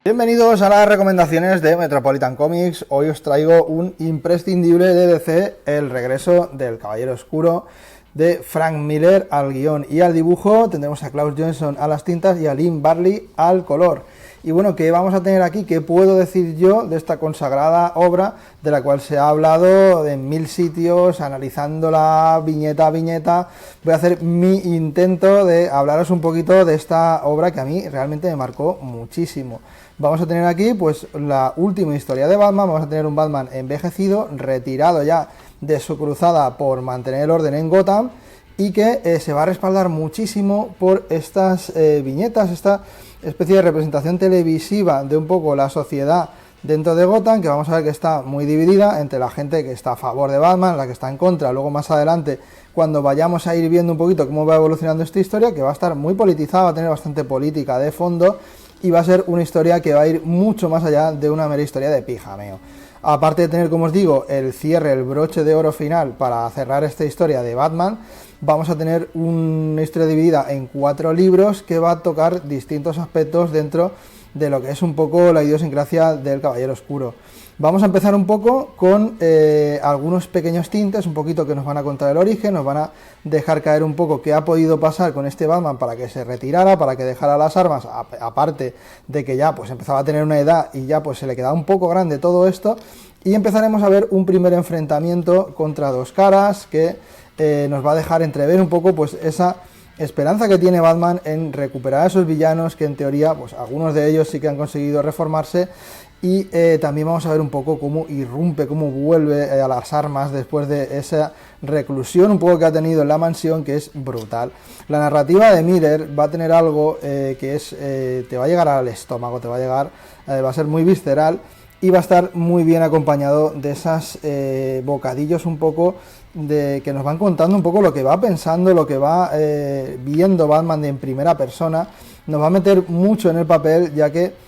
Bienvenidos a las recomendaciones de Metropolitan Comics. Hoy os traigo un imprescindible de DC, el regreso del Caballero Oscuro de Frank Miller al guión y al dibujo. Tendremos a Klaus Johnson a las tintas y a Lynn Barley al color. Y bueno, ¿qué vamos a tener aquí? ¿Qué puedo decir yo de esta consagrada obra de la cual se ha hablado en 1000 sitios, analizándola viñeta a viñeta? Voy a hacer mi intento de hablaros un poquito de esta obra que a mí realmente me marcó muchísimo. Vamos a tener aquí pues la última historia de Batman. Vamos a tener un Batman envejecido, retirado ya de su cruzada por mantener el orden en Gotham, y que se va a respaldar muchísimo por estas viñetas, esta especie de representación televisiva de un poco la sociedad dentro de Gotham, que vamos a ver que está muy dividida entre la gente que está a favor de Batman, la que está en contra. Luego más adelante, cuando vayamos a ir viendo un poquito cómo va evolucionando esta historia, que va a estar muy politizada, va a tener bastante política de fondo, y va a ser una historia que va a ir mucho más allá de una mera historia de pijameo. Aparte de tener, como os digo, el cierre, el broche de oro final para cerrar esta historia de Batman, vamos a tener una historia dividida en 4 libros que va a tocar distintos aspectos dentro de lo que es un poco la idiosincrasia del Caballero Oscuro. Vamos a empezar un poco con algunos pequeños tintes, un poquito que nos van a contar el origen, nos van a dejar caer un poco qué ha podido pasar con este Batman para que se retirara, para que dejara las armas, aparte de que ya pues empezaba a tener una edad y ya pues se le quedaba un poco grande todo esto, y empezaremos a ver un primer enfrentamiento contra dos caras que nos va a dejar entrever un poco pues esa esperanza que tiene Batman en recuperar a esos villanos que en teoría pues algunos de ellos sí que han conseguido reformarse. Y también vamos a ver un poco cómo irrumpe, cómo vuelve a las armas después de esa reclusión un poco que ha tenido en la mansión, que es brutal. La narrativa de Miller va a tener algo que es te va a llegar al estómago, te va a llegar, va a ser muy visceral y va a estar muy bien acompañado de esas bocadillos un poco de que nos van contando un poco lo que va pensando, lo que va viendo Batman en primera persona. Nos va a meter mucho en el papel, ya que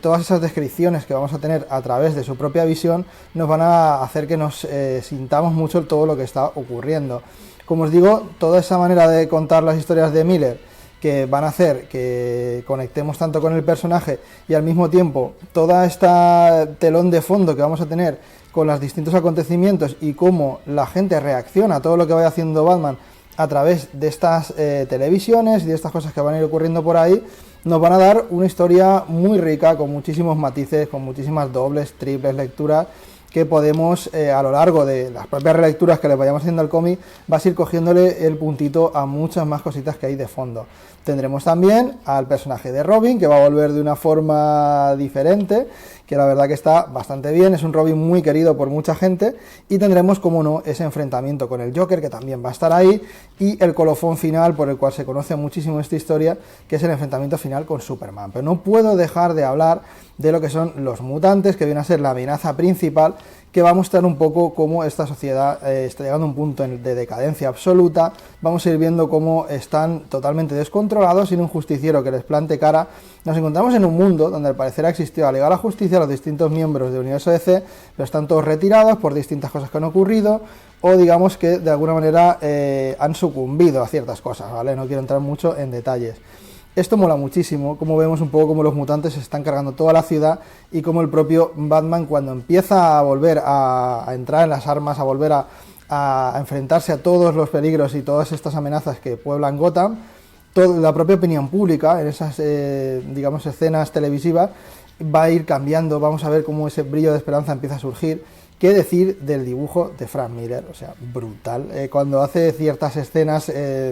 todas esas descripciones que vamos a tener a través de su propia visión nos van a hacer que nos sintamos mucho todo lo que está ocurriendo. Como os digo, toda esa manera de contar las historias de Miller, que van a hacer que conectemos tanto con el personaje, y al mismo tiempo toda esta telón de fondo que vamos a tener con los distintos acontecimientos y cómo la gente reacciona a todo lo que vaya haciendo Batman a través de estas televisiones y de estas cosas que van a ir ocurriendo por ahí, nos van a dar una historia muy rica, con muchísimos matices, con muchísimas dobles, triples lecturas, que podemos a lo largo de las propias relecturas que le vayamos haciendo al cómic, vas a ir cogiéndole el puntito a muchas más cositas que hay de fondo. Tendremos también al personaje de Robin, que va a volver de una forma diferente, que la verdad que está bastante bien, es un Robin muy querido por mucha gente, y tendremos, como no, ese enfrentamiento con el Joker, que también va a estar ahí, y el colofón final por el cual se conoce muchísimo esta historia, que es el enfrentamiento final con Superman. Pero no puedo dejar de hablar de lo que son los mutantes, que viene a ser la amenaza principal, que va a mostrar un poco cómo esta sociedad está llegando a un punto de decadencia absoluta. Vamos a ir viendo cómo están totalmente descontrolados, sin un justiciero que les plante cara. Nos encontramos en un mundo donde al parecer ha existido la Liga de la Justicia, los distintos miembros del universo DC, pero están todos retirados por distintas cosas que han ocurrido, o digamos que de alguna manera han sucumbido a ciertas cosas, ¿vale? No quiero entrar mucho en detalles. Esto mola muchísimo, como vemos un poco cómo los mutantes se están cargando toda la ciudad, y como el propio Batman, cuando empieza a volver a entrar en las armas, a volver a enfrentarse a todos los peligros y todas estas amenazas que pueblan Gotham, la propia opinión pública en esas digamos escenas televisivas va a ir cambiando. Vamos a ver cómo ese brillo de esperanza empieza a surgir. ¿Qué decir del dibujo de Frank Miller? O sea, brutal. Cuando hace ciertas escenas,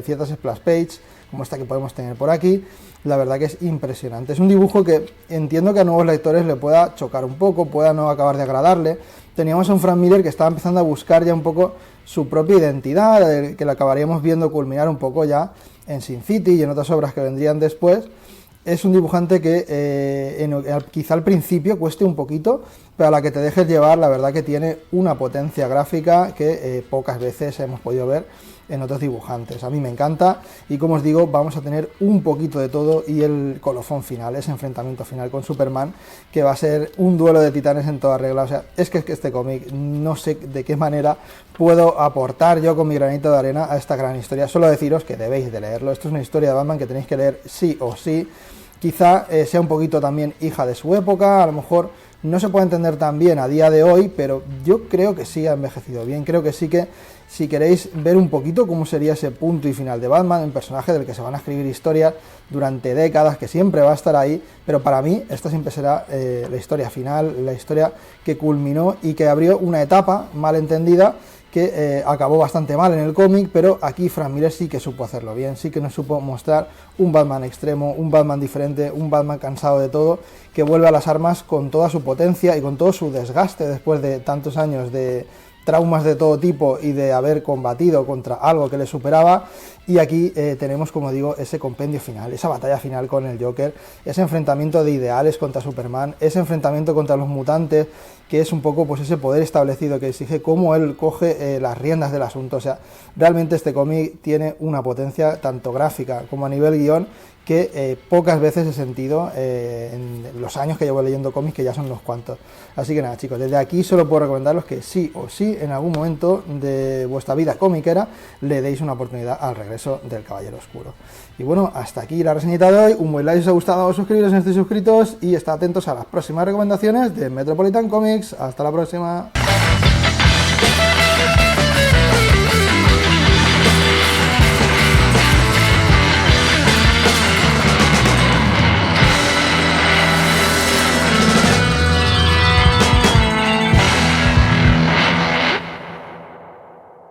ciertas splash pages, como esta que podemos tener por aquí, la verdad que es impresionante. Es un dibujo que entiendo que a nuevos lectores le pueda chocar un poco, pueda no acabar de agradarle. Teníamos a un Frank Miller que estaba empezando a buscar ya un poco su propia identidad, que la acabaríamos viendo culminar un poco ya en Sin City y en otras obras que vendrían después. Es un dibujante que quizá al principio cueste un poquito, pero a la que te dejes llevar, la verdad que tiene una potencia gráfica que pocas veces hemos podido ver en otros dibujantes. A mí me encanta, y como os digo, vamos a tener un poquito de todo, y el colofón final, ese enfrentamiento final con Superman, que va a ser un duelo de titanes en toda regla. O sea, es que este cómic, no sé de qué manera puedo aportar yo con mi granito de arena a esta gran historia. Solo deciros que debéis de leerlo. Esto es una historia de Batman que tenéis que leer sí o sí. quizá sea un poquito también hija de su época, a lo mejor no se puede entender tan bien a día de hoy, pero yo creo que sí ha envejecido bien, creo que sí que si queréis ver un poquito cómo sería ese punto y final de Batman, un personaje del que se van a escribir historias durante décadas, que siempre va a estar ahí, pero para mí esta siempre será la historia final, la historia que culminó y que abrió una etapa mal entendida, que acabó bastante mal en el cómic, pero aquí Frank Miller sí que supo hacerlo bien, sí que nos supo mostrar un Batman extremo, un Batman diferente, un Batman cansado de todo, que vuelve a las armas con toda su potencia y con todo su desgaste después de tantos años de traumas de todo tipo y de haber combatido contra algo que le superaba. Y aquí tenemos, como digo, ese compendio final, esa batalla final con el Joker, ese enfrentamiento de ideales contra Superman, ese enfrentamiento contra los mutantes, que es un poco pues ese poder establecido que exige cómo él coge las riendas del asunto. O sea, realmente este cómic tiene una potencia tanto gráfica como a nivel guión que pocas veces he sentido en los años que llevo leyendo cómics, que ya son unos cuantos. Así que nada, chicos, desde aquí solo puedo recomendaros que sí o sí, en algún momento de vuestra vida comiquera, le deis una oportunidad al regreso del Caballero Oscuro. Y bueno, hasta aquí la reseñita de hoy. Un buen like si os ha gustado, suscribiros si no estáis suscritos y estad atentos a las próximas recomendaciones de Metropolitan Comics. Hasta la próxima.